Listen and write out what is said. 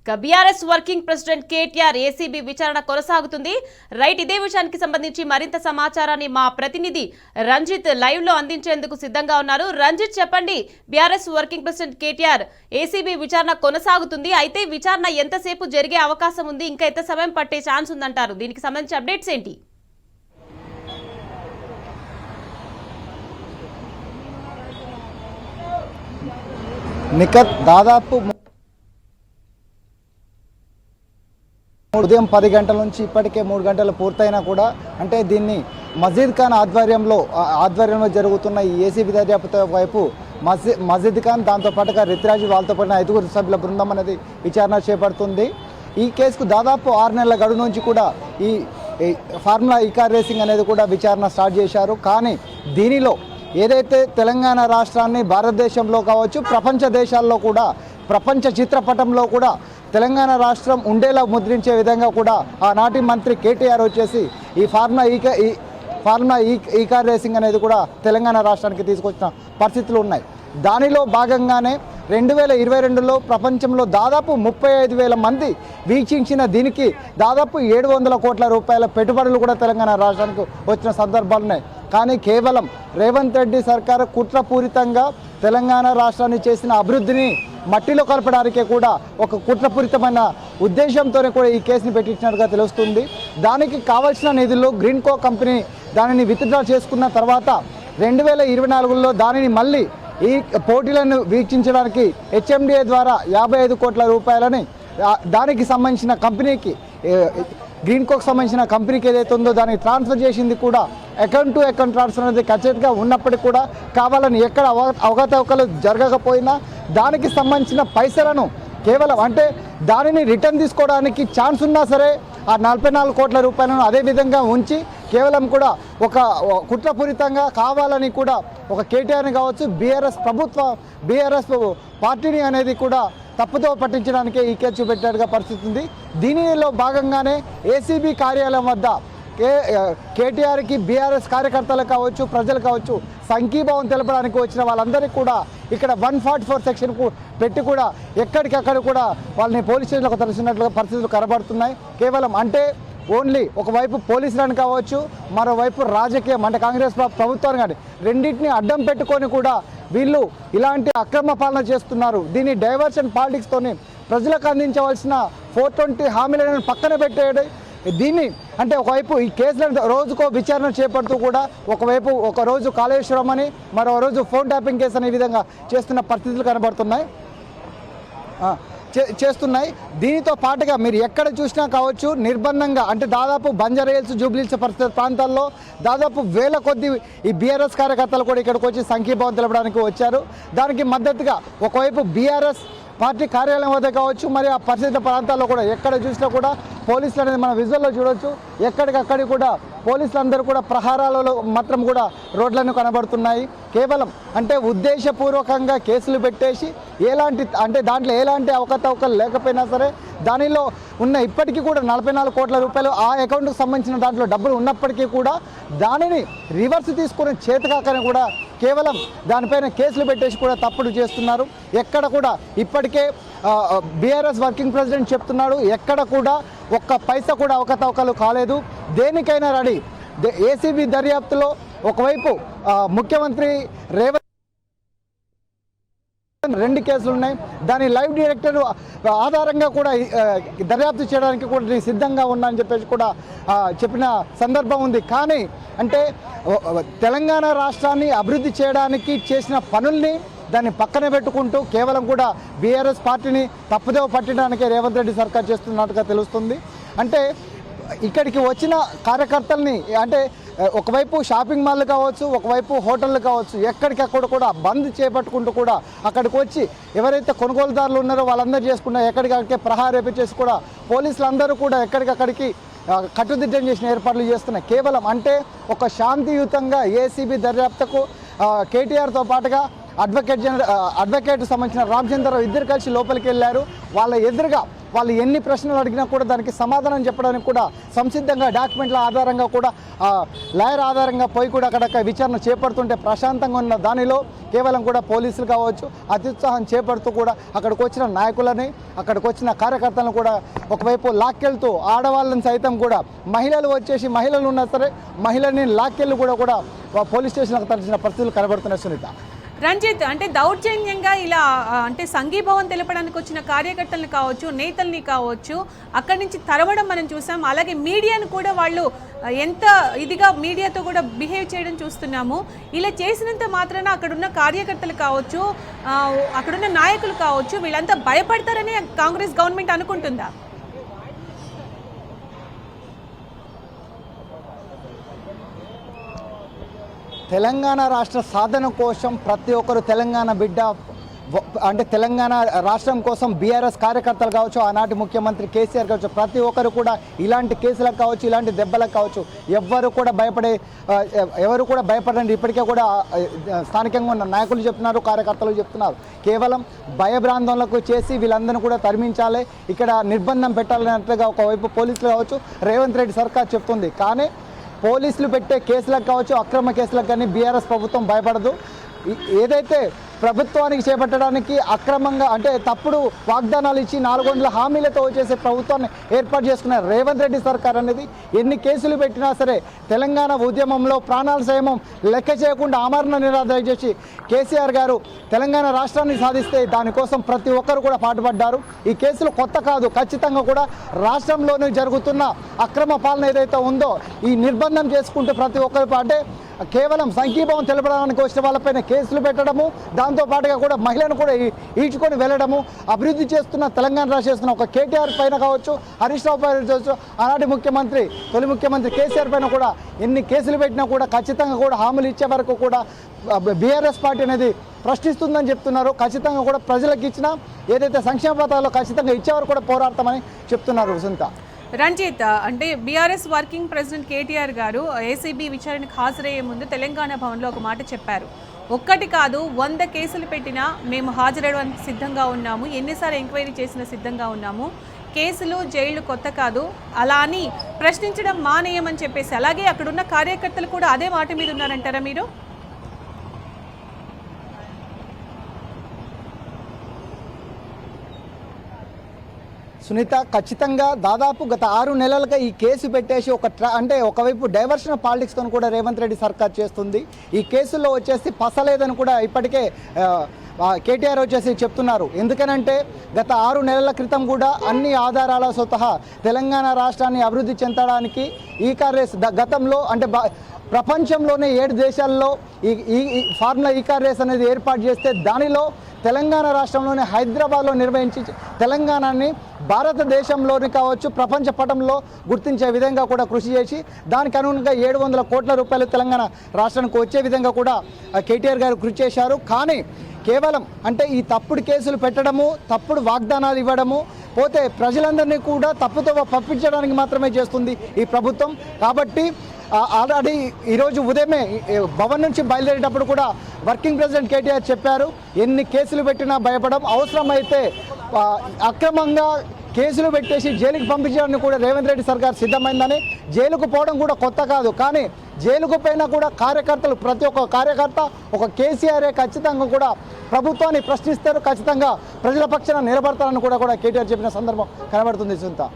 BRS working president KTR ACB విచారణ కొనసాగుతుంది. Right, ఇదే విషయానికి సంబంధించి మరింత సమాచారాన్ని మా ప్రతినిధి రంజిత్ లైవ్ లో అందించేందుకు సిద్ధంగా ఉన్నారు. రంజిత్, చెప్పండి. BRS working president KTR ACB విచారణ కొనసాగుతుంది. అయితే విచారణ ఎంతసేపు జరిగే అవకాశం ఉంది, ఇంకా ఎంత సమయం పట్టే ఛాన్స్ ఉందంటారు? దీనికి సంబంధించి అప్డేట్స్ ఏంటి? నిఖత్, దాదాపు ఉదయం 10 గంటల నుంచి ఇప్పటికే 3 గంటలు పూర్తయినా కూడా అంటే దీన్ని మజీద్ ఖాన్ ఆధ్వర్యంలో జరుగుతున్న ఈ ఏసీబీ దర్యాప్తు వైపు మజీద్ ఖాన్, దాంతోపాటుగా రిత్రాజు, వాళ్ళతో పాటు 5 సభ్యుల బృందం అనేది విచారణ చేపడుతుంది. ఈ కేసుకు దాదాపు 6 నెలల గడువు నుంచి కూడా ఈ ఫార్ములా ఈ కార్ రేసింగ్ అనేది కూడా విచారణ స్టార్ట్ చేశారు. కానీ దీనిలో ఏదైతే తెలంగాణ రాష్ట్రాన్ని భారతదేశంలో కావచ్చు, ప్రపంచ దేశాల్లో కూడా, ప్రపంచ చిత్రపటంలో కూడా తెలంగాణ రాష్ట్రం ఉండేలా ముద్రించే విధంగా కూడా ఆనాటి మంత్రి కేటీఆర్ వచ్చేసి ఈ ఫార్ములా ఈ కార్ రేసింగ్ అనేది కూడా తెలంగాణ రాష్ట్రానికి తీసుకొచ్చిన పరిస్థితులు ఉన్నాయి. దానిలో భాగంగానే 2022లో ప్రపంచంలో దాదాపు 35,000 మంది వీక్షించిన దీనికి దాదాపు 700 కోట్ల రూపాయల పెట్టుబడులు కూడా తెలంగాణ రాష్ట్రానికి వచ్చిన సందర్భాలు ఉన్నాయి. కానీ కేవలం రేవంత్ రెడ్డి సర్కారు కుట్రపూరితంగా తెలంగాణ రాష్ట్రాన్ని చేసిన అభివృద్ధిని మట్టిలో కలపడానికే కూడా ఒక కుట్రపూరితమైన ఉద్దేశంతోనే కూడా ఈ కేసుని పెట్టించినట్టుగా తెలుస్తుంది. దానికి కావాల్సిన నిధులు గ్రీన్కో కంపెనీ దానిని విత్డ్రా చేసుకున్న తర్వాత 2024లో దానిని మళ్ళీ ఈ పోటీలను వీక్షించడానికి హెచ్ఎండిఏ ద్వారా 55 కోట్ల రూపాయలని దానికి సంబంధించిన కంపెనీకి, గ్రీన్కోకి సంబంధించిన కంపెనీకి ఏదైతే ఉందో దానికి ట్రాన్స్ఫర్ చేసింది కూడా అకౌంట్ టు అకౌంట్ ట్రాన్స్ఫర్ అనేది ఖచ్చితంగా ఉన్నప్పటికీ కూడా కావాలని ఎక్కడ అవకతవకలు జరగకపోయినా దానికి సంబంధించిన పైసలను కేవలం అంటే దానిని రిటర్న్ తీసుకోవడానికి ఛాన్స్ ఉన్నా సరే ఆ 44 కోట్ల రూపాయలను అదేవిధంగా ఉంచి కేవలం కూడా ఒక కుట్రపూరితంగా కావాలని కూడా ఒక కేటీఆర్ని కావచ్చు, బీఆర్ఎస్ పార్టీని అనేది కూడా తప్పుతో పట్టించడానికే ఈ కేసు పెట్టేట్టుగా పరిస్థితి ఉంది. దీనిలో భాగంగానే ఏసీబీ కార్యాలయం వద్ద కేటీఆర్కి బీఆర్ఎస్ కార్యకర్తలు కావచ్చు, ప్రజలు కావచ్చు, సంఘీభావం తెలపడానికి వచ్చిన వాళ్ళందరికీ కూడా ఇక్కడ 144 సెక్షన్కు పెట్టి కూడా ఎక్కడికక్కడ కూడా వాళ్ళని పోలీస్ స్టేషన్లకు తరలిస్తున్నట్లుగా పరిస్థితులు కనబడుతున్నాయి. కేవలం అంటే ఓన్లీ ఒకవైపు పోలీసులను కావచ్చు, మరోవైపు రాజకీయం అంటే కాంగ్రెస్ ప్రభుత్వాన్ని కానీ రెండింటిని అడ్డం పెట్టుకొని కూడా వీళ్ళు ఇలాంటి అక్రమ పాలన చేస్తున్నారు. దీన్ని డైవర్షన్ పాలిటిక్స్తోని ప్రజలకు అందించవలసిన 420 హామీలను పక్కన పెట్టేయడం. దీన్ని అంటే ఒకవైపు ఈ కేసులను రోజుకో విచారణ చేపడుతూ కూడా ఒకవైపు ఒకరోజు కాళేశ్వరం అని, మరో రోజు ఫోన్ ట్యాపింగ్ కేసు అనే విధంగా చేస్తున్న పరిస్థితులు కనబడుతున్నాయి. దీనితో పాటుగా మీరు ఎక్కడ చూసినా కావచ్చు నిర్బంధంగా అంటే దాదాపు బంజారాహిల్స్, జూబ్లీహిల్స్ ప్రాంతాల్లో దాదాపు 1000 కొద్ది ఈ బీఆర్ఎస్ కార్యకర్తలు కూడా ఇక్కడికి వచ్చి సంఘీభావం తెలపడానికి వచ్చారు. దానికి మద్దతుగా ఒకవైపు బీఆర్ఎస్ పార్టీ కార్యాలయం వద్ద కావచ్చు, మరి ఆ పరిస్థితి ప్రాంతాల్లో కూడా ఎక్కడ చూసినా కూడా పోలీసులు అనేది మన విజువల్లో చూడవచ్చు. ఎక్కడికక్కడి కూడా పోలీసులందరూ కూడా ప్రహారాలలో మాత్రం కూడా రోడ్లను కనబడుతున్నాయి. కేవలం అంటే ఉద్దేశపూర్వకంగా కేసులు పెట్టేసి దాంట్లో ఎలాంటి అవకతవకలు లేకపోయినా సరే దానిలో ఉన్న ఇప్పటికీ కూడా 44 కోట్ల రూపాయలు ఆ అకౌంట్కి సంబంధించిన దాంట్లో డబ్బులు ఉన్నప్పటికీ కూడా దానిని రివర్స్ తీసుకునే చేతకాకని కూడా కేవలం దానిపైన కేసులు పెట్టేసి కూడా తప్పుడు చేస్తున్నారు. ఎక్కడ కూడా ఇప్పటికే బీఆర్ఎస్ వర్కింగ్ ప్రెసిడెంట్ చెప్తున్నాడు, ఎక్కడ కూడా ఒక్క పైసా కూడా అవకతవకలు కాలేదు, దేనికైనా రెడీ. ఏసీబీ దర్యాప్తులో ఒకవైపు ముఖ్యమంత్రి రేవంత్ 2 కేసులు ఉన్నాయి. దాని లైవ్ డైరెక్టర్ ఆధారంగా కూడా దర్యాప్తు చేయడానికి కూడా సిద్ధంగా ఉన్నా అని చెప్పేసి కూడా చెప్పిన సందర్భం ఉంది. కానీ అంటే తెలంగాణ రాష్ట్రాన్ని అభివృద్ధి చేయడానికి చేసిన పనుల్ని దాన్ని పక్కన పెట్టుకుంటూ కేవలం కూడా బీఆర్ఎస్ పార్టీని తప్పుదోవ పట్టడానికే రేవంత్ రెడ్డి సర్కార్ చేస్తున్నట్టుగా తెలుస్తుంది. అంటే ఇక్కడికి వచ్చిన కార్యకర్తల్ని అంటే ఒకవైపు షాపింగ్ మాల్లు కావచ్చు, ఒకవైపు హోటళ్ళు కావచ్చు, ఎక్కడికక్కడ కూడా బంద్ చేపట్టుకుంటూ కూడా అక్కడికి వచ్చి ఎవరైతే కొనుగోలుదారులు ఉన్నారో వాళ్ళందరూ చేసుకున్న ఎక్కడికక్కడికే ప్రహారేపి చేసి కూడా పోలీసులందరూ కూడా ఎక్కడికక్కడికి కట్టుదిట్టం చేసిన ఏర్పాట్లు చేస్తున్నాయి. కేవలం ఒక శాంతియుతంగా ఏసీబీ దర్యాప్తుకు కేటీఆర్తో పాటుగా అడ్వకేట్ సంబంధించిన రామచంద్రరావు ఇద్దరు కలిసి లోపలికి వెళ్ళారు. వాళ్ళ ఎదురుగా వాళ్ళు ఎన్ని ప్రశ్నలు అడిగినా కూడా దానికి సమాధానం చెప్పడానికి కూడా సంసిద్ధంగా డాక్యుమెంట్ల ఆధారంగా కూడా లాయర్ ఆధారంగా పోయి కూడా అక్కడ విచారణ చేపడుతుంటే ప్రశాంతంగా ఉన్న దానిలో కేవలం కూడా పోలీసులు కావచ్చు అత్యుత్సాహం చేపడుతూ కూడా అక్కడికి వచ్చిన నాయకులని అక్కడికి వచ్చిన కార్యకర్తలను కూడా ఒకవైపు లాక్కెళ్తూ ఆడవాళ్ళని సైతం కూడా మహిళలు వచ్చేసి మహిళలు ఉన్నా సరే మహిళని లాక్కెళ్ళి కూడా పోలీస్ స్టేషన్లకు తరలించిన పరిస్థితులు కనబడుతున్నాయి సునీత. రంజిత్, అంటే దౌర్జన్యంగా ఇలా అంటే సంఘీభావం తెలపడానికి వచ్చిన కార్యకర్తలను కావచ్చు, నేతల్ని కావచ్చు, అక్కడి నుంచి తరవడం మనం చూసాం. అలాగే మీడియాను కూడా వాళ్ళు ఎంత ఇదిగా మీడియాతో కూడా బిహేవ్ చేయడం చూస్తున్నాము. ఇలా చేసినంత మాత్రాన అక్కడున్న కార్యకర్తలు కావచ్చు, అక్కడున్న నాయకులు కావచ్చు, వీళ్ళంతా భయపడతారని కాంగ్రెస్ గవర్నమెంట్ అనుకుంటుందా? తెలంగాణ రాష్ట్ర సాధన కోసం ప్రతి ఒక్కరు తెలంగాణ బిడ్డ అంటే తెలంగాణ రాష్ట్రం కోసం బీఆర్ఎస్ కార్యకర్తలు కావచ్చు, ఆనాటి ముఖ్యమంత్రి కేసీఆర్ కావచ్చు, ప్రతి ఒక్కరు కూడా ఇలాంటి కేసులకు కావచ్చు, ఇలాంటి దెబ్బలకు కావచ్చు ఎవరు కూడా భయపడండి. ఇప్పటికే కూడా స్థానికంగా ఉన్న నాయకులు చెప్తున్నారు, కార్యకర్తలు చెప్తున్నారు. కేవలం భయభ్రాందనలకు చేసి వీళ్ళందరినీ కూడా తరిమించాలి, ఇక్కడ నిర్బంధం పెట్టాలన్నట్టుగా ఒకవైపు పోలీసులు కావచ్చు, రేవంత్ రెడ్డి సర్కార్ చెప్తుంది. కానీ పోలీసులు పెట్టే కేసులకు కావచ్చు, అక్రమ కేసులకు కానీ బీఆర్ఎస్ ప్రభుత్వం భయపడదు. ఏదైతే ప్రభుత్వానికి చేపట్టడానికి అక్రమంగా అంటే తప్పుడు వాగ్దానాలు ఇచ్చి 400 హామీలతో వచ్చేసే ప్రభుత్వాన్ని ఏర్పాటు చేసుకున్న రేవంత్ రెడ్డి సర్కార్ అనేది ఎన్ని కేసులు పెట్టినా సరే తెలంగాణ ఉద్యమంలో ప్రాణాల సంయమం లెక్క చేయకుండా ఆమరణ నిరాధన చేసి కేసీఆర్ గారు తెలంగాణ రాష్ట్రాన్ని సాధిస్తే దానికోసం ప్రతి ఒక్కరు కూడా పాటుపడ్డారు. ఈ కేసులు కొత్త కాదు, ఖచ్చితంగా కూడా రాష్ట్రంలోనే జరుగుతున్న అక్రమ పాలన ఏదైతే ఉందో ఈ నిర్బంధం చేసుకుంటూ ప్రతి ఒక్కరు అంటే కేవలం సంఘీభావం తెలపడానికి వచ్చిన వాళ్ళపైన కేసులు పెట్టడము, దాంతోపాటుగా కూడా మహిళను కూడా ఈడ్చుకొని వెళ్ళడము, అభివృద్ధి చేస్తున్న తెలంగాణ రాష్ట్రం చేస్తున్న ఒక కేటీఆర్ పైన కావచ్చు, హరీష్ రావు పైన కావచ్చు, ఆనాటి తొలి ముఖ్యమంత్రి కేసీఆర్ పైన కూడా ఎన్ని కేసులు పెట్టినా కూడా ఖచ్చితంగా కూడా హామీలు ఇచ్చే వరకు కూడా బీఆర్ఎస్ పార్టీ అనేది ప్రశ్నిస్తుందని చెప్తున్నారు. ఖచ్చితంగా కూడా ప్రజలకు ఇచ్చిన ఏదైతే సంక్షేమ పథకాలు ఖచ్చితంగా ఇచ్చేవారు కూడా పోరాడతామని చెప్తున్నారు. సునీత. రంజిత్, అంటే బీఆర్ఎస్ వర్కింగ్ ప్రెసిడెంట్ కేటీఆర్ గారు ఏసీబీ విచారణకు హాజరయ్యే ముందు తెలంగాణ భవన్లో ఒక మాట చెప్పారు. ఒక్కటి కాదు 100 కేసులు పెట్టినా మేము హాజరయ్యడానికి సిద్ధంగా ఉన్నాము, ఎన్నిసార్లు ఎంక్వైరీ చేసినా సిద్ధంగా ఉన్నాము, కేసులు జైళ్లు కొత్త కాదు, అలా అని ప్రశ్నించడం మానేయమని చెప్పేసి. అలాగే అక్కడున్న కార్యకర్తలు కూడా అదే మాట మీద ఉన్నారంటారా మీరు? సునీత, ఖచ్చితంగా దాదాపు గత 6 నెలలుగా ఈ కేసు పెట్టేసి అంటే ఒకవైపు డైవర్షన్ ఆఫ్ పాలిటిక్స్తో కూడా రేవంత్ రెడ్డి సర్కార్ చేస్తుంది. ఈ కేసుల్లో వచ్చేసి పసలేదని కూడా ఇప్పటికే కేటీఆర్ వచ్చేసి చెప్తున్నారు. ఎందుకనంటే గత 6 నెలల క్రితం కూడా అన్ని ఆధారాల సహా తెలంగాణ రాష్ట్రాన్ని అభివృద్ధి చెందడానికి ఈ కార్ గతంలో అంటే ప్రపంచంలోనే 7 దేశాల్లో ఈ ఫార్ములా ఈ కార్ రేస్ అనేది ఏర్పాటు చేస్తే దానిలో తెలంగాణ రాష్ట్రంలోని హైదరాబాద్లో నిర్వహించి తెలంగాణని భారతదేశంలోని కావచ్చు ప్రపంచ పటంలో గుర్తించే విధంగా కూడా కృషి చేసి దానికి అనుగుణంగా 700 కోట్ల రూపాయలు తెలంగాణ రాష్ట్రానికి వచ్చే విధంగా కూడా కేటీఆర్ గారు కృషి చేశారు. కానీ కేవలం అంటే ఈ తప్పుడు కేసులు పెట్టడము, తప్పుడు వాగ్దానాలు ఇవ్వడము, పోతే ప్రజలందరినీ కూడా తప్పుతో పంపించడానికి మాత్రమే చేస్తుంది ఈ ప్రభుత్వం. కాబట్టి ఆల్రెడీ ఈరోజు ఉదయమే భవన్ నుంచి బయలుదేరేటప్పుడు కూడా వర్కింగ్ ప్రెసిడెంట్ కేటీఆర్ చెప్పారు, ఎన్ని కేసులు పెట్టినా భయపడం, అవసరమైతే అక్రమంగా కేసులు పెట్టేసి జైలుకి పంపించడానికి కూడా రేవంత్ రెడ్డి సర్కార్ సిద్ధమైందని. జైలుకు పోవడం కూడా కొత్త కాదు, కానీ జైలుకు పైన కూడా కార్యకర్తలు ప్రతి ఒక్క కార్యకర్త ఒక కేసీఆరే ఖచ్చితంగా కూడా ప్రభుత్వాన్ని ప్రశ్నిస్తారు, ఖచ్చితంగా ప్రజల పక్షాన నిలబడతారని కూడా కేటీఆర్ చెప్పిన సందర్భం కనబడుతుంది. సునీత.